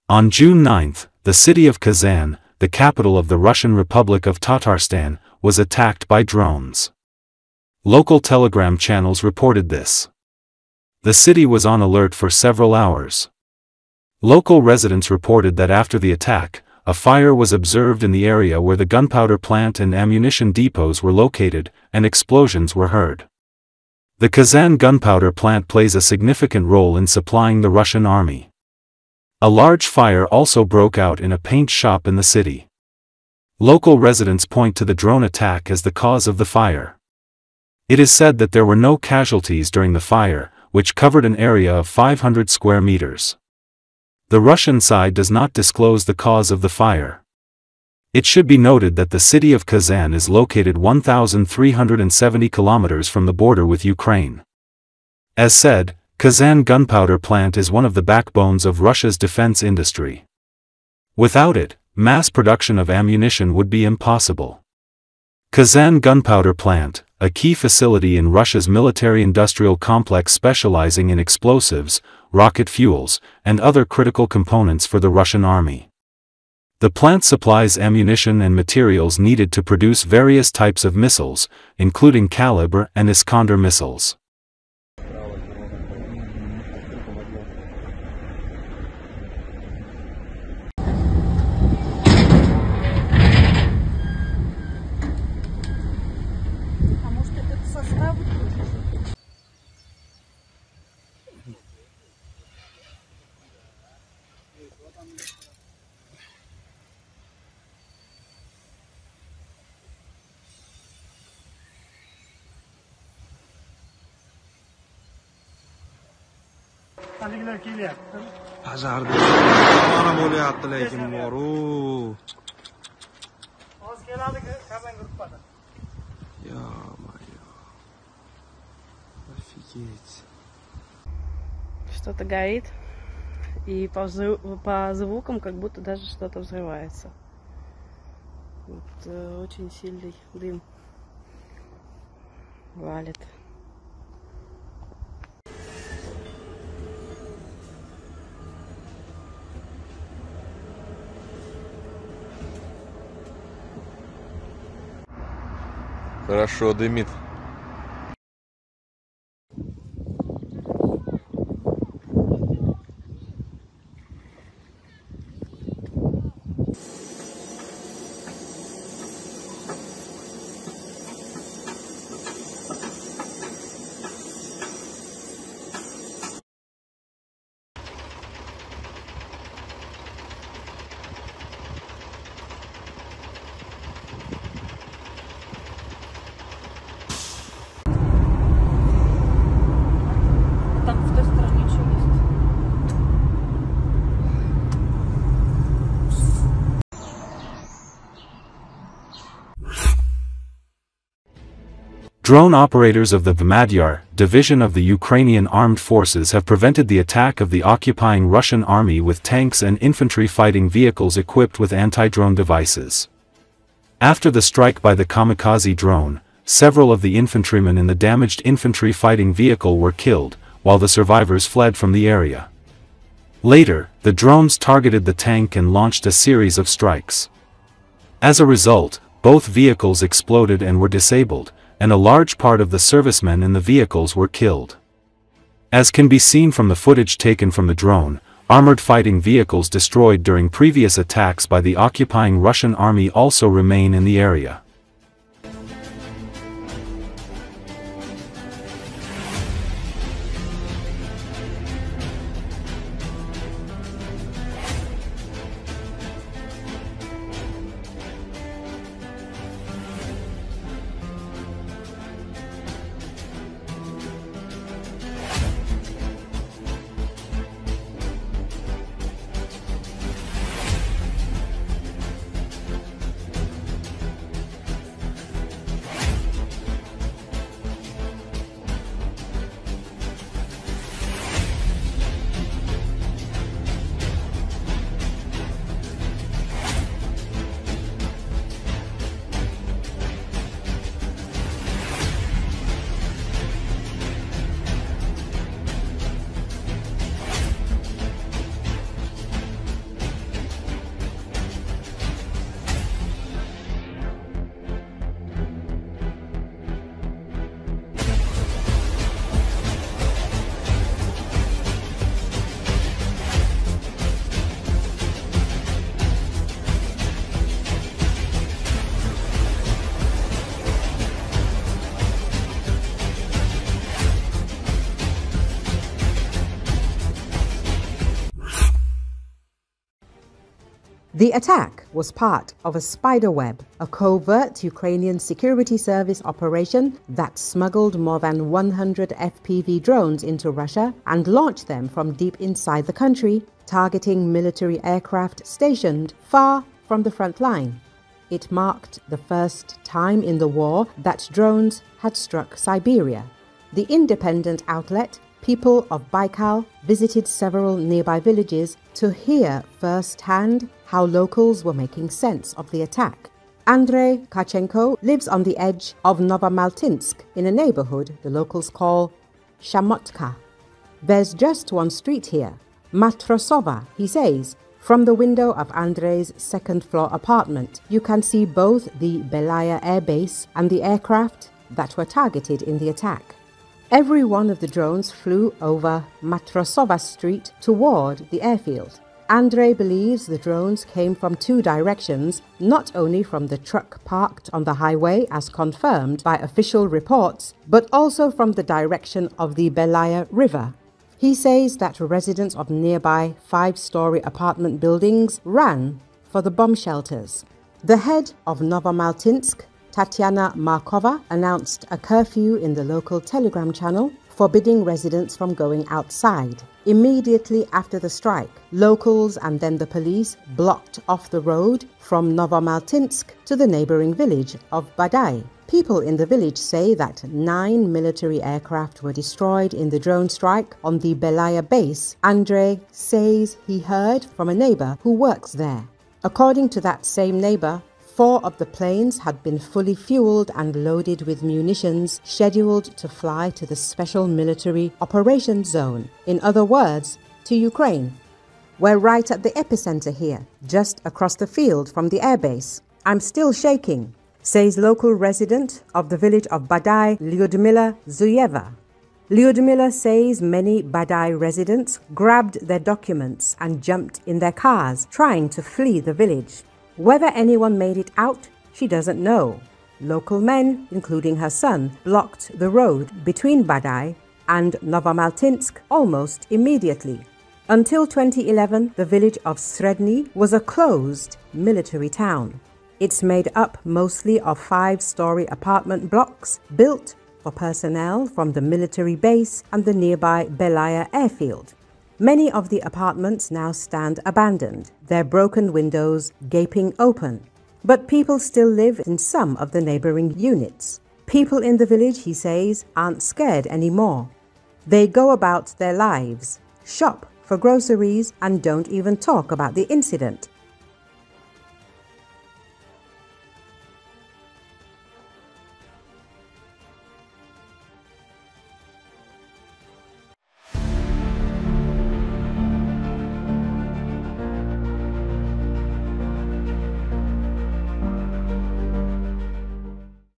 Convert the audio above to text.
On June 9, the city of Kazan, the capital of the Russian Republic of Tatarstan, was attacked by drones. Local telegram channels reported this. The city was on alert for several hours. Local residents reported that after the attack, a fire was observed in the area where the gunpowder plant and ammunition depots were located, and explosions were heard. The Kazan Gunpowder Plant plays a significant role in supplying the Russian army. A large fire also broke out in a paint shop in the city. Local residents point to the drone attack as the cause of the fire. It is said that there were no casualties during the fire, which covered an area of 500 square meters. The Russian side does not disclose the cause of the fire. It should be noted that the city of Kazan is located 1,370 kilometers from the border with Ukraine. As said, Kazan Gunpowder Plant is one of the backbones of Russia's defense industry. Without it, mass production of ammunition would be impossible. Kazan Gunpowder Plant, a key facility in Russia's military-industrial complex specializing in explosives, rocket fuels, and other critical components for the Russian army. The plant supplies ammunition and materials needed to produce various types of missiles, including Kalibr and Iskander missiles. Azərbaycanın bo'lyapti lekin moru. Офигеть. Что-то горит, и по звукам как будто даже что-то взрывается. Вот, очень сильный дым валит. Хорошо дымит. Drone operators of the Vmadyar division of the Ukrainian armed forces have prevented the attack of the occupying Russian army with tanks and infantry fighting vehicles equipped with anti-drone devices. After the strike by the kamikaze drone, several of the infantrymen in the damaged infantry fighting vehicle were killed, while the survivors fled from the area. Later, the drones targeted the tank and launched a series of strikes. As a result, both vehicles exploded and were disabled, and a large part of the servicemen in the vehicles were killed. As can be seen from the footage taken from the drone, armored fighting vehicles destroyed during previous attacks by the occupying Russian army also remain in the area. The attack was part of a spiderweb, a covert Ukrainian security service operation that smuggled more than 100 FPV drones into Russia and launched them from deep inside the country, targeting military aircraft stationed far from the front line. It marked the first time in the war that drones had struck Siberia. The independent outlet People of Baikal visited several nearby villages to hear firsthand how locals were making sense of the attack. Andrei Kachenko lives on the edge of Novomaltinsk in a neighborhood the locals call Shamotka. There's just one street here, Matrosova, he says. From the window of Andrei's second-floor apartment, you can see both the Belaya air base and the aircraft that were targeted in the attack. Every one of the drones flew over Matrosova Street toward the airfield. Andrei believes the drones came from two directions, not only from the truck parked on the highway as confirmed by official reports, but also from the direction of the Belaya River. He says that residents of nearby 5-story apartment buildings ran for the bomb shelters. The head of Novomaltinsk, Tatiana Markova, announced a curfew in the local Telegram channel, forbidding residents from going outside. Immediately after the strike, locals and then the police blocked off the road from Novomaltinsk to the neighboring village of Badai. People in the village say that 9 military aircraft were destroyed in the drone strike on the Belaya base. Andrei says he heard from a neighbor who works there. According to that same neighbor, 4 of the planes had been fully fueled and loaded with munitions, scheduled to fly to the Special Military Operations Zone, in other words, to Ukraine. We're right at the epicenter here, just across the field from the airbase. I'm still shaking, says local resident of the village of Badai, Lyudmila Zuyeva. Lyudmila says many Badai residents grabbed their documents and jumped in their cars, trying to flee the village. Whether anyone made it out, she doesn't know. Local men, including her son, blocked the road between Badai and Novomaltinsk almost immediately. Until 2011, the village of Sredny was a closed military town. It's made up mostly of 5-story apartment blocks built for personnel from the military base and the nearby Belaya airfield. Many of the apartments now stand abandoned, their broken windows gaping open. But people still live in some of the neighboring units. People in the village, he says, aren't scared anymore. They go about their lives, shop for groceries, and don't even talk about the incident.